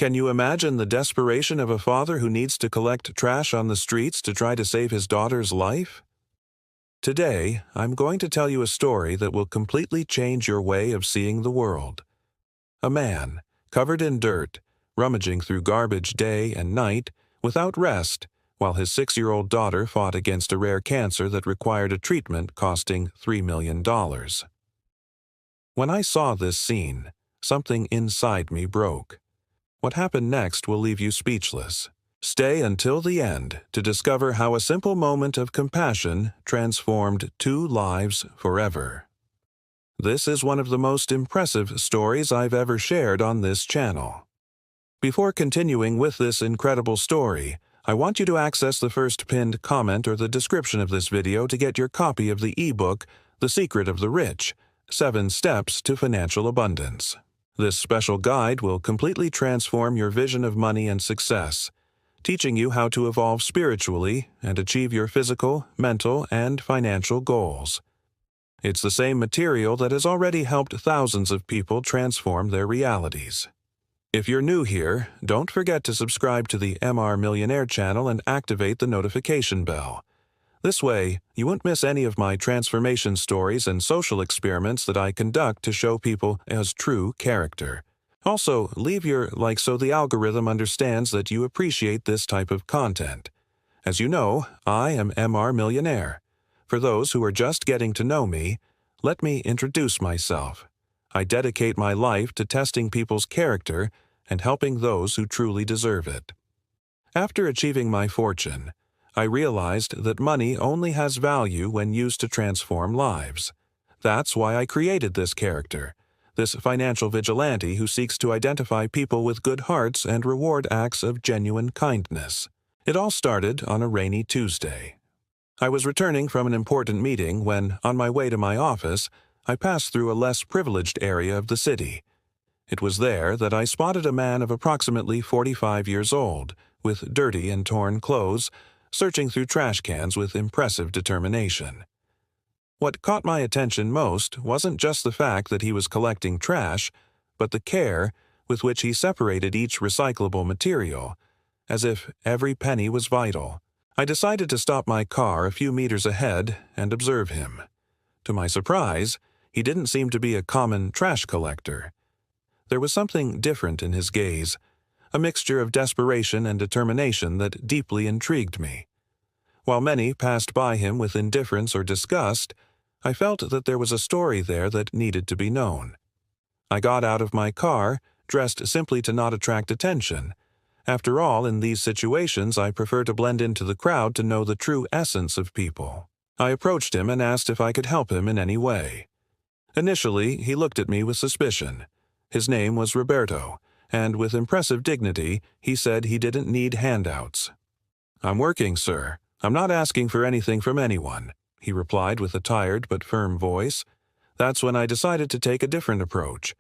Can you imagine the desperation of a father who needs to collect trash on the streets to try to save his daughter's life? Today, I'm going to tell you a story that will completely change your way of seeing the world. A man, covered in dirt, rummaging through garbage day and night, without rest, while his 6-year-old daughter fought against a rare cancer that required a treatment costing $3 million. When I saw this scene, something inside me broke. What happened next will leave you speechless. Stay until the end to discover how a simple moment of compassion transformed 2 lives forever. This is one of the most impressive stories I've ever shared on this channel. Before continuing with this incredible story, I want you to access the first pinned comment or the description of this video to get your copy of the ebook, The Secret of the Rich: 7 Steps to Financial Abundance. This special guide will completely transform your vision of money and success, teaching you how to evolve spiritually and achieve your physical, mental, and financial goals. It's the same material that has already helped thousands of people transform their realities. If you're new here, don't forget to subscribe to the MILLIONAIRE channel and activate the notification bell. This way, you won't miss any of my transformation stories and social experiments that I conduct to show people as true character. Also, leave your like so the algorithm understands that you appreciate this type of content. As you know, I am MILLIONAIRE. For those who are just getting to know me, let me introduce myself. I dedicate my life to testing people's character and helping those who truly deserve it. After achieving my fortune, I realized that money only has value when used to transform lives. That's why I created this character, this financial vigilante who seeks to identify people with good hearts and reward acts of genuine kindness. It all started on a rainy Tuesday. I was returning from an important meeting when, on my way to my office, I passed through a less privileged area of the city. It was there that I spotted a man of approximately 45 years old, with dirty and torn clothes, searching through trash cans with impressive determination. What caught my attention most wasn't just the fact that he was collecting trash, but the care with which he separated each recyclable material, as if every penny was vital. I decided to stop my car a few meters ahead and observe him. To my surprise, he didn't seem to be a common trash collector. There was something different in his gaze, a mixture of desperation and determination that deeply intrigued me. While many passed by him with indifference or disgust, I felt that there was a story there that needed to be known. I got out of my car, dressed simply to not attract attention. After all, in these situations, I prefer to blend into the crowd to know the true essence of people. I approached him and asked if I could help him in any way. Initially, he looked at me with suspicion. His name was Roberto, and with impressive dignity, he said he didn't need handouts. "I'm working, sir. I'm not asking for anything from anyone," he replied with a tired but firm voice. That's when I decided to take a different approach.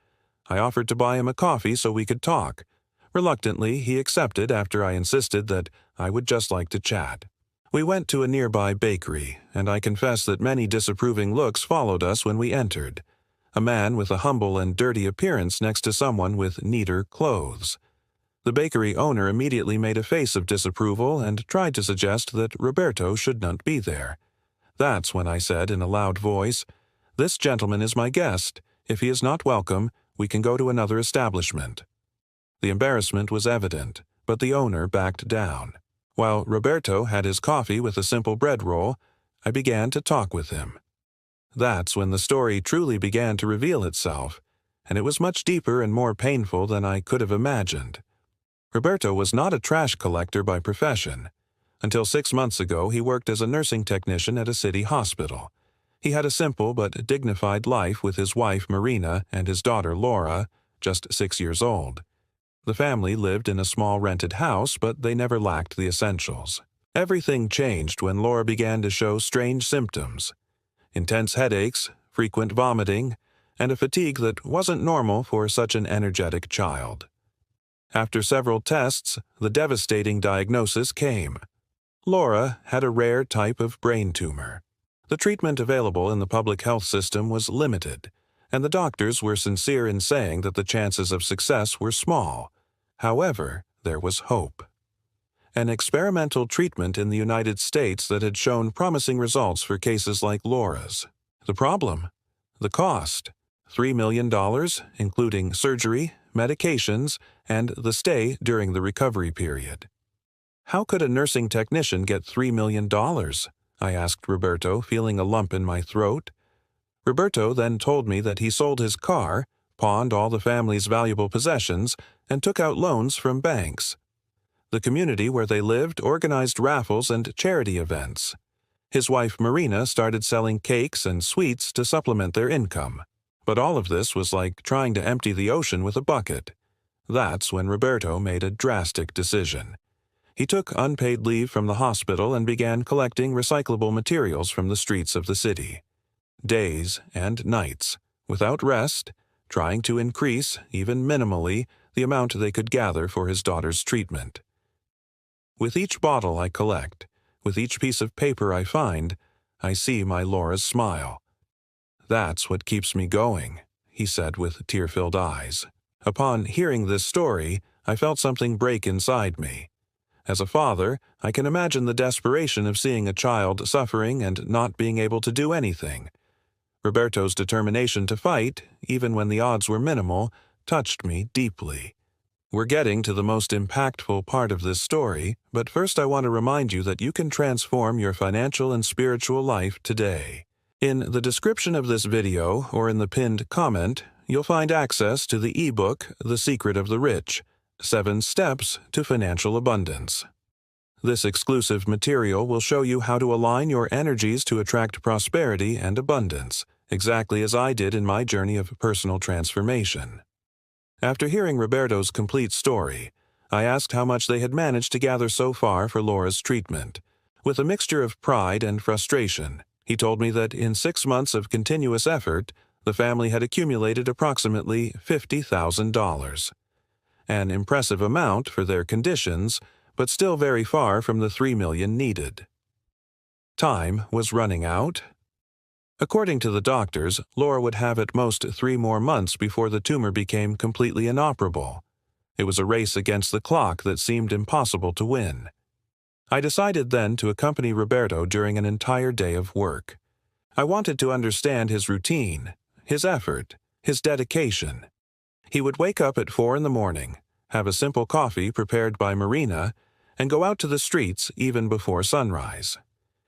I offered to buy him a coffee so we could talk. Reluctantly, he accepted after I insisted that I would just like to chat. We went to a nearby bakery, and I confess that many disapproving looks followed us when we entered. A man with a humble and dirty appearance next to someone with neater clothes. The bakery owner immediately made a face of disapproval and tried to suggest that Roberto should not be there. That's when I said in a loud voice, "This gentleman is my guest. If he is not welcome, we can go to another establishment." The embarrassment was evident, but the owner backed down. While Roberto had his coffee with a simple bread roll, I began to talk with him. That's when the story truly began to reveal itself, and it was much deeper and more painful than I could have imagined. Roberto was not a trash collector by profession. Until 6 months ago, he worked as a nursing technician at a city hospital. He had a simple but dignified life with his wife Marina and his daughter Laura, just 6 years old. The family lived in a small rented house, but they never lacked the essentials. Everything changed when Laura began to show strange symptoms. Intense headaches, frequent vomiting, and a fatigue that wasn't normal for such an energetic child. After several tests, the devastating diagnosis came. Laura had a rare type of brain tumor. The treatment available in the public health system was limited, and the doctors were sincere in saying that the chances of success were small. However, there was hope. An experimental treatment in the United States that had shown promising results for cases like Laura's. The problem? The cost. $3 million, including surgery, medications, and the stay during the recovery period. How could a nursing technician get $3 million? I asked Roberto, feeling a lump in my throat. Roberto then told me that he sold his car, pawned all the family's valuable possessions, and took out loans from banks. The community where they lived organized raffles and charity events. His wife Marina started selling cakes and sweets to supplement their income. But all of this was like trying to empty the ocean with a bucket. That's when Roberto made a drastic decision. He took unpaid leave from the hospital and began collecting recyclable materials from the streets of the city. Days and nights, without rest, trying to increase, even minimally, the amount they could gather for his daughter's treatment. With each bottle I collect, with each piece of paper I find, I see my Laura's smile. "That's what keeps me going," he said with tear-filled eyes. Upon hearing this story, I felt something break inside me. As a father, I can imagine the desperation of seeing a child suffering and not being able to do anything. Roberto's determination to fight, even when the odds were minimal, touched me deeply. We're getting to the most impactful part of this story, but first I want to remind you that you can transform your financial and spiritual life today. In the description of this video, or in the pinned comment, you'll find access to the ebook, The Secret of the Rich, 7 Steps to Financial Abundance. This exclusive material will show you how to align your energies to attract prosperity and abundance, exactly as I did in my journey of personal transformation. After hearing Roberto's complete story, I asked how much they had managed to gather so far for Laura's treatment. With a mixture of pride and frustration, he told me that in 6 months of continuous effort, the family had accumulated approximately $50,000. An impressive amount for their conditions, but still very far from the $3 million needed. Time was running out. According to the doctors, Laura would have at most 3 more months before the tumor became completely inoperable. It was a race against the clock that seemed impossible to win. I decided then to accompany Roberto during an entire day of work. I wanted to understand his routine, his effort, his dedication. He would wake up at 4 in the morning, have a simple coffee prepared by Marina, and go out to the streets even before sunrise.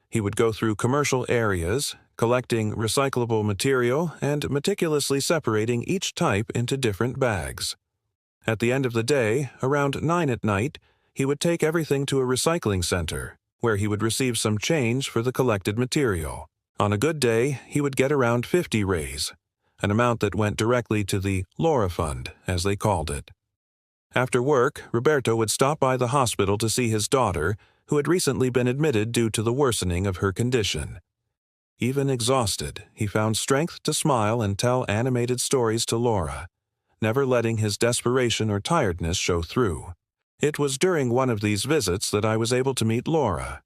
He would go through commercial areas, collecting recyclable material and meticulously separating each type into different bags. At the end of the day, around 9 at night, he would take everything to a recycling center, where he would receive some change for the collected material. On a good day, he would get around 50 rays, an amount that went directly to the Laura Fund, as they called it. After work, Roberto would stop by the hospital to see his daughter, who had recently been admitted due to the worsening of her condition. Even exhausted, he found strength to smile and tell animated stories to Laura, never letting his desperation or tiredness show through. It was during one of these visits that I was able to meet Laura,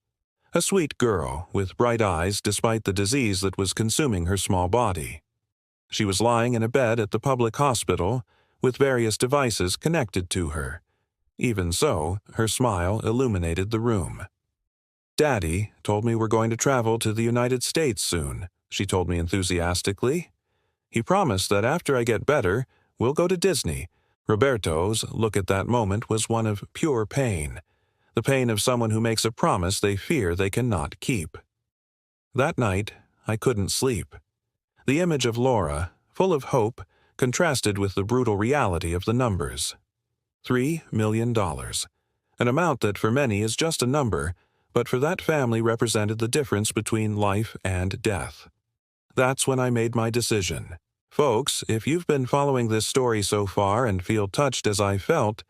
a sweet girl with bright eyes despite the disease that was consuming her small body. She was lying in a bed at the public hospital, with various devices connected to her. Even so, her smile illuminated the room. "Daddy told me we're going to travel to the United States soon," she told me enthusiastically. "He promised that after I get better, we'll go to Disney." Roberto's look at that moment was one of pure pain, the pain of someone who makes a promise they fear they cannot keep. That night, I couldn't sleep. The image of Laura, full of hope, contrasted with the brutal reality of the numbers. $3 million, an amount that for many is just a number, but for that family represented the difference between life and death. That's when I made my decision. Folks, if you've been following this story so far and feel touched as I felt,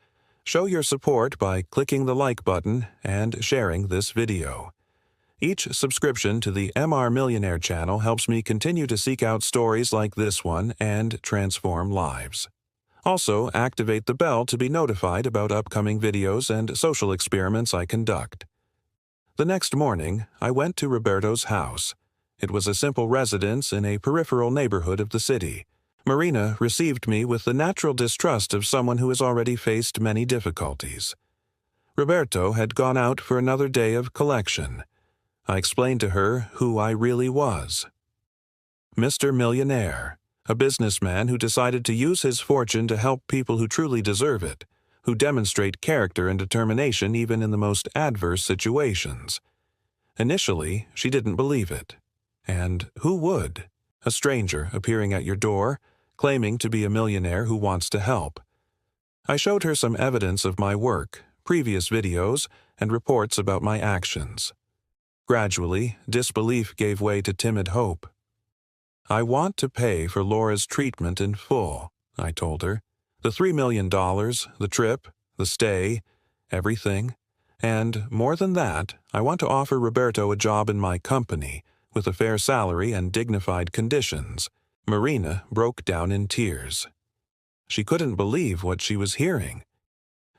show your support by clicking the like button and sharing this video. Each subscription to the MR Millionaire channel helps me continue to seek out stories like this one and transform lives. Also, activate the bell to be notified about upcoming videos and social experiments I conduct. The next morning, I went to Roberto's house. It was a simple residence in a peripheral neighborhood of the city, Marina received me with the natural distrust of someone who has already faced many difficulties. Roberto had gone out for another day of collection. I explained to her who I really was. Mr. Millionaire, a businessman who decided to use his fortune to help people who truly deserve it, who demonstrate character and determination even in the most adverse situations. Initially, she didn't believe it. And who would? A stranger appearing at your door, claiming to be a millionaire who wants to help. I showed her some evidence of my work, previous videos, and reports about my actions. Gradually, disbelief gave way to timid hope. I want to pay for Laura's treatment in full, I told her. The $3 million, the trip, the stay, everything. And, more than that, I want to offer Roberto a job in my company, with a fair salary and dignified conditions. Marina broke down in tears. She couldn't believe what she was hearing.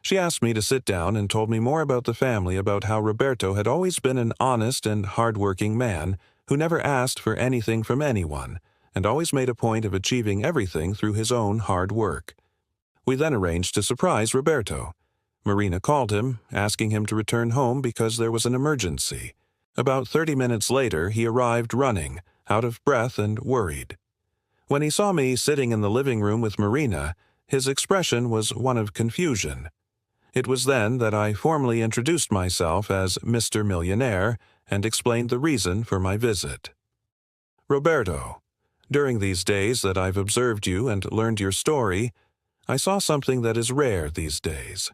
She asked me to sit down and told me more about the family, about how Roberto had always been an honest and hard-working man who never asked for anything from anyone and always made a point of achieving everything through his own hard work. We then arranged to surprise Roberto. Marina called him, asking him to return home because there was an emergency. About 30 minutes later, he arrived running, out of breath and worried. When he saw me sitting in the living room with Marina, his expression was one of confusion. It was then that I formally introduced myself as Mr. Millionaire and explained the reason for my visit. Roberto, during these days that I've observed you and learned your story, I saw something that is rare these days.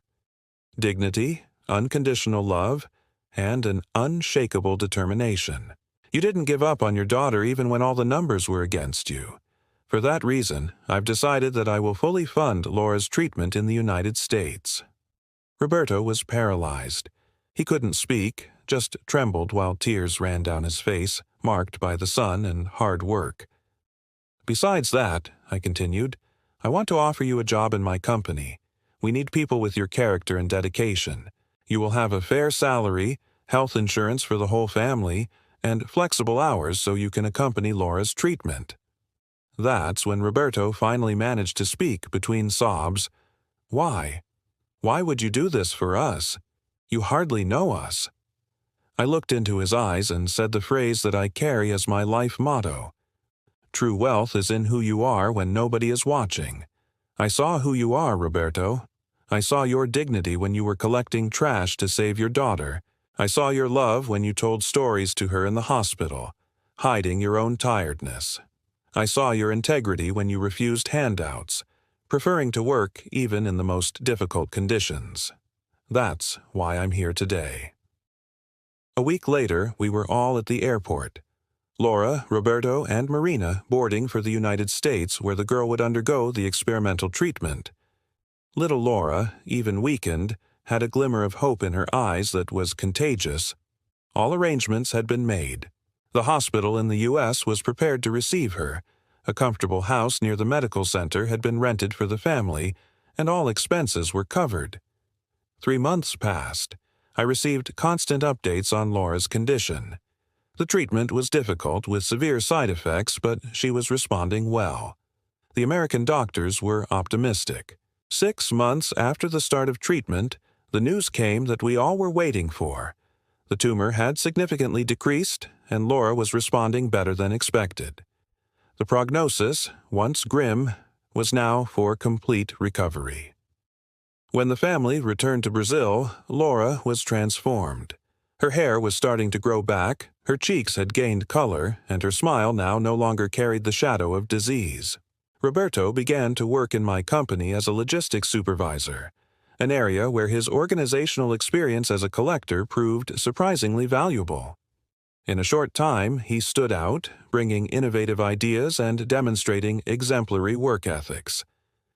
Dignity, unconditional love, and an unshakable determination. You didn't give up on your daughter even when all the numbers were against you. For that reason, I've decided that I will fully fund Laura's treatment in the United States. Roberto was paralyzed. He couldn't speak, just trembled while tears ran down his face, marked by the sun and hard work. Besides that, I continued, I want to offer you a job in my company. We need people with your character and dedication. You will have a fair salary, health insurance for the whole family, and flexible hours so you can accompany Laura's treatment. That's when Roberto finally managed to speak between sobs. Why? Why would you do this for us? You hardly know us. I looked into his eyes and said the phrase that I carry as my life motto. True wealth is in who you are when nobody is watching. I saw who you are, Roberto. I saw your dignity when you were collecting trash to save your daughter. I saw your love when you told stories to her in the hospital, hiding your own tiredness. I saw your integrity when you refused handouts, preferring to work even in the most difficult conditions. That's why I'm here today. A week later, we were all at the airport. Laura, Roberto, and Marina boarding for the United States, where the girl would undergo the experimental treatment. Little Laura, even weakened, had a glimmer of hope in her eyes that was contagious. All arrangements had been made. The hospital in the U.S. was prepared to receive her. A comfortable house near the medical center had been rented for the family, and all expenses were covered. 3 months passed. I received constant updates on Laura's condition. The treatment was difficult with severe side effects, but she was responding well. The American doctors were optimistic. 6 months after the start of treatment, the news came that we all were waiting for. The tumor had significantly decreased, and Laura was responding better than expected. The prognosis, once grim, was now for complete recovery. When the family returned to Brazil, Laura was transformed. Her hair was starting to grow back, her cheeks had gained color, and her smile now no longer carried the shadow of disease. Roberto began to work in my company as a logistics supervisor, an area where his organizational experience as a collector proved surprisingly valuable. In a short time, he stood out, bringing innovative ideas and demonstrating exemplary work ethics.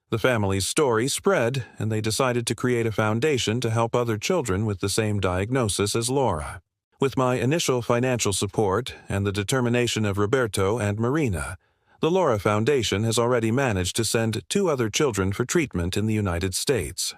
The family's story spread, and they decided to create a foundation to help other children with the same diagnosis as Laura. With my initial financial support and the determination of Roberto and Marina, the Laura Foundation has already managed to send 2 other children for treatment in the United States.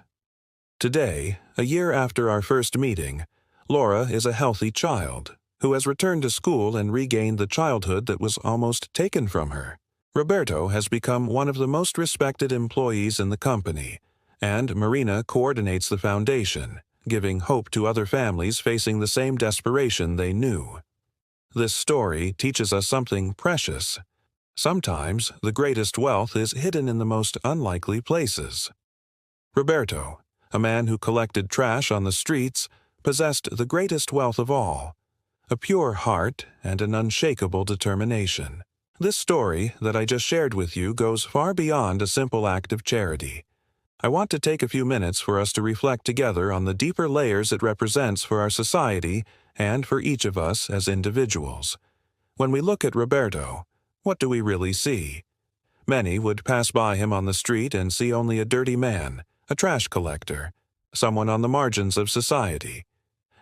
Today, a year after our first meeting, Laura is a healthy child who has returned to school and regained the childhood that was almost taken from her. Roberto has become one of the most respected employees in the company, and Marina coordinates the foundation, giving hope to other families facing the same desperation they knew. This story teaches us something precious. Sometimes the greatest wealth is hidden in the most unlikely places. Roberto, a man who collected trash on the streets, possessed the greatest wealth of all, a pure heart and an unshakable determination. This story that I just shared with you goes far beyond a simple act of charity. I want to take a few minutes for us to reflect together on the deeper layers it represents for our society and for each of us as individuals. When we look at Roberto, what do we really see? Many would pass by him on the street and see only a dirty man, a trash collector, someone on the margins of society.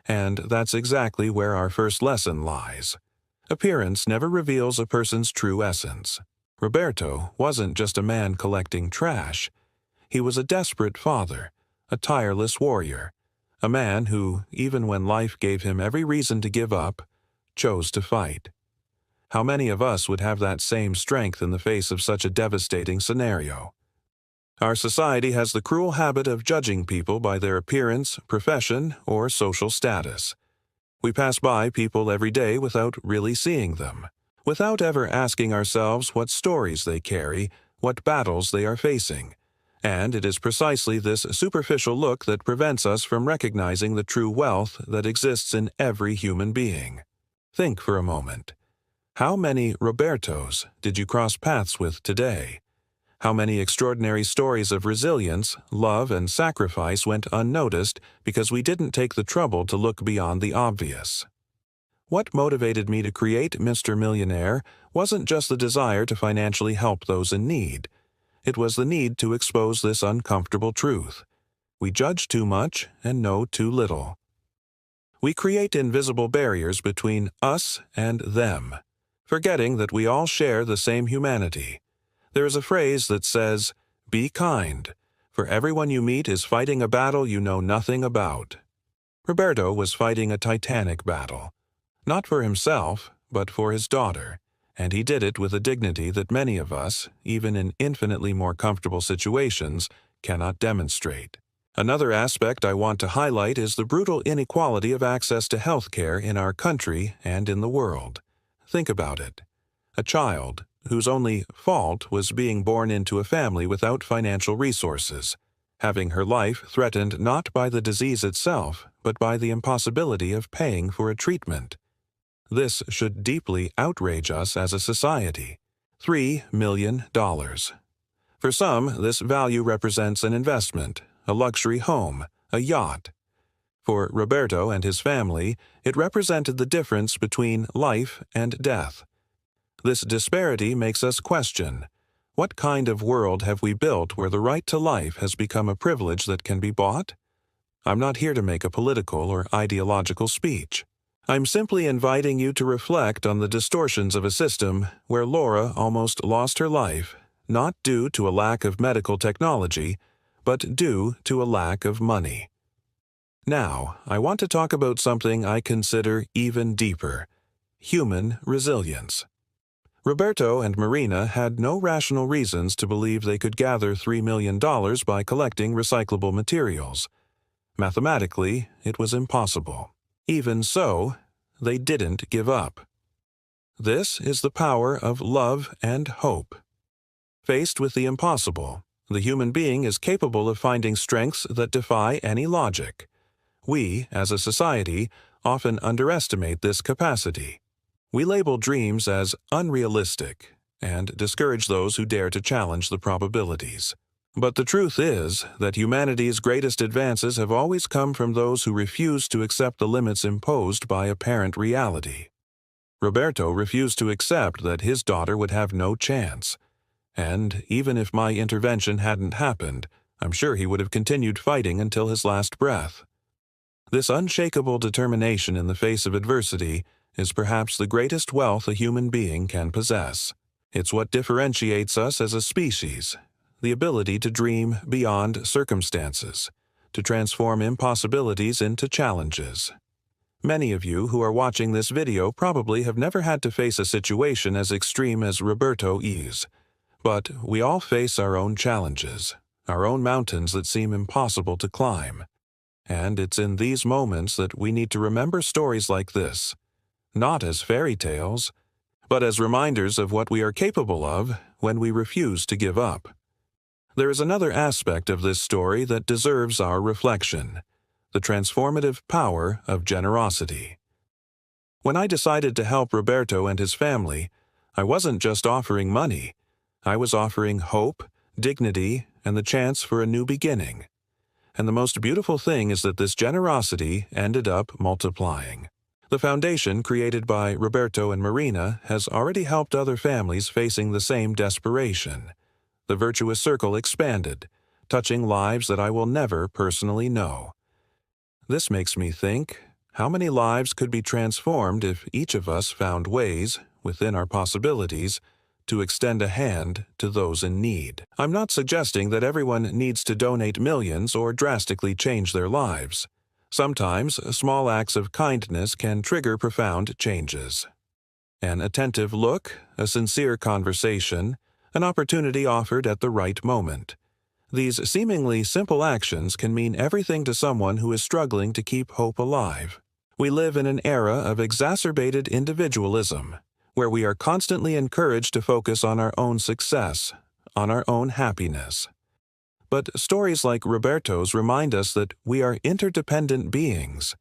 And that's exactly where our first lesson lies. Appearance never reveals a person's true essence. Roberto wasn't just a man collecting trash. He was a desperate father, a tireless warrior, a man who, even when life gave him every reason to give up, chose to fight. How many of us would have that same strength in the face of such a devastating scenario? Our society has the cruel habit of judging people by their appearance, profession, or social status. We pass by people every day without really seeing them, without ever asking ourselves what stories they carry, what battles they are facing. And it is precisely this superficial look that prevents us from recognizing the true wealth that exists in every human being. Think for a moment. How many Robertos did you cross paths with today? How many extraordinary stories of resilience, love, and sacrifice went unnoticed because we didn't take the trouble to look beyond the obvious? What motivated me to create Mr. Millionaire wasn't just the desire to financially help those in need. It was the need to expose this uncomfortable truth. We judge too much and know too little. We create invisible barriers between us and them, forgetting that we all share the same humanity. There is a phrase that says, "Be kind, for everyone you meet is fighting a battle you know nothing about." Roberto was fighting a titanic battle, not for himself, but for his daughter, and he did it with a dignity that many of us, even in infinitely more comfortable situations, cannot demonstrate. Another aspect I want to highlight is the brutal inequality of access to health care in our country and in the world. Think about it. A child whose only fault was being born into a family without financial resources, having her life threatened not by the disease itself, but by the impossibility of paying for a treatment. This should deeply outrage us as a society. $3 million. For some, this value represents an investment, a luxury home, a yacht. For Roberto and his family, it represented the difference between life and death. This disparity makes us question, what kind of world have we built where the right to life has become a privilege that can be bought? I'm not here to make a political or ideological speech. I'm simply inviting you to reflect on the distortions of a system where Laura almost lost her life, not due to a lack of medical technology, but due to a lack of money. Now, I want to talk about something I consider even deeper: human resilience. Roberto and Marina had no rational reasons to believe they could gather $3 million by collecting recyclable materials. Mathematically, it was impossible. Even so, they didn't give up. This is the power of love and hope. Faced with the impossible, the human being is capable of finding strengths that defy any logic. We, as a society, often underestimate this capacity. We label dreams as unrealistic and discourage those who dare to challenge the probabilities. But the truth is that humanity's greatest advances have always come from those who refuse to accept the limits imposed by apparent reality. Roberto refused to accept that his daughter would have no chance. And even if my intervention hadn't happened, I'm sure he would have continued fighting until his last breath. This unshakable determination in the face of adversity is perhaps the greatest wealth a human being can possess. It's what differentiates us as a species, the ability to dream beyond circumstances, to transform impossibilities into challenges. Many of you who are watching this video probably have never had to face a situation as extreme as Roberto is, But we all face our own challenges, our own mountains that seem impossible to climb. And it's in these moments that we need to remember stories like this, not as fairy tales, but as reminders of what we are capable of when we refuse to give up. There is another aspect of this story that deserves our reflection: the transformative power of generosity. When I decided to help Roberto and his family, I wasn't just offering money. I was offering hope, dignity, and the chance for a new beginning. And the most beautiful thing is that this generosity ended up multiplying. The foundation created by Roberto and Marina has already helped other families facing the same desperation. The virtuous circle expanded, touching lives that I will never personally know. This makes me think, how many lives could be transformed if each of us found ways, within our possibilities, to extend a hand to those in need? I'm not suggesting that everyone needs to donate millions or drastically change their lives. Sometimes, small acts of kindness can trigger profound changes. An attentive look, a sincere conversation, an opportunity offered at the right moment. These seemingly simple actions can mean everything to someone who is struggling to keep hope alive. We live in an era of exacerbated individualism, where we are constantly encouraged to focus on our own success, on our own happiness. But stories like Roberto's remind us that we are interdependent beings,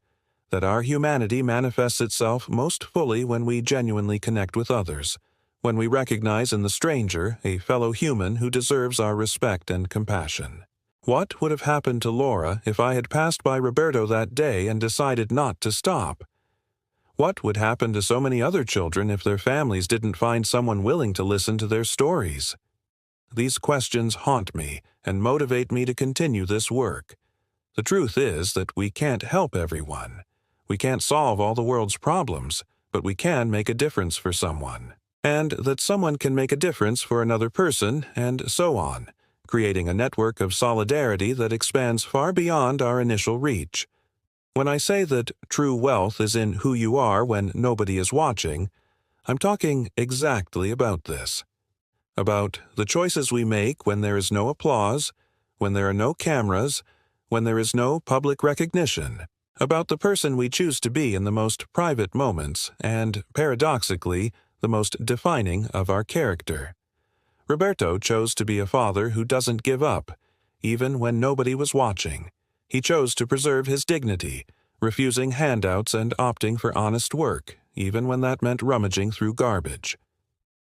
that our humanity manifests itself most fully when we genuinely connect with others, when we recognize in the stranger a fellow human who deserves our respect and compassion. What would have happened to Laura if I had passed by Roberto that day and decided not to stop? What would happen to so many other children if their families didn't find someone willing to listen to their stories? These questions haunt me and motivate me to continue this work. The truth is that we can't help everyone. We can't solve all the world's problems, but we can make a difference for someone. And that someone can make a difference for another person, and so on, creating a network of solidarity that expands far beyond our initial reach. When I say that true wealth is in who you are when nobody is watching, I'm talking exactly about this. About the choices we make when there is no applause, when there are no cameras, when there is no public recognition. About the person we choose to be in the most private moments and, paradoxically, the most defining of our character. Roberto chose to be a father who doesn't give up, even when nobody was watching. He chose to preserve his dignity, refusing handouts and opting for honest work, even when that meant rummaging through garbage.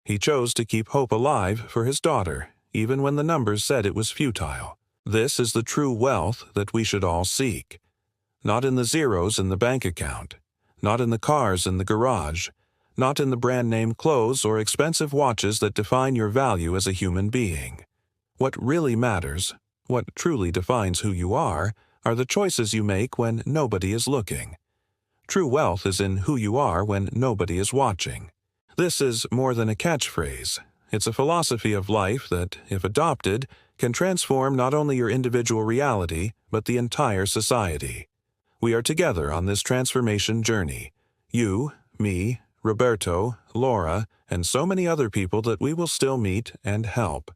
He chose to keep hope alive for his daughter, even when the numbers said it was futile. This is the true wealth that we should all seek. Not in the zeros in the bank account, not in the cars in the garage, not in the brand-name clothes or expensive watches that define your value as a human being. What really matters, what truly defines who you are the choices you make when nobody is looking. True wealth is in who you are when nobody is watching. This is more than a catchphrase. It's a philosophy of life that, if adopted, can transform not only your individual reality, but the entire society. We are together on this transformation journey. You, me, Roberto, Laura, and so many other people that we will still meet and help.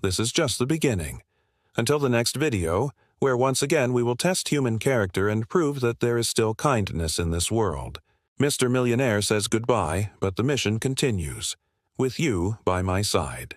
This is just the beginning. Until the next video, where once again we will test human character and prove that there is still kindness in this world. Mr. Millionaire says goodbye, but the mission continues. With you by my side.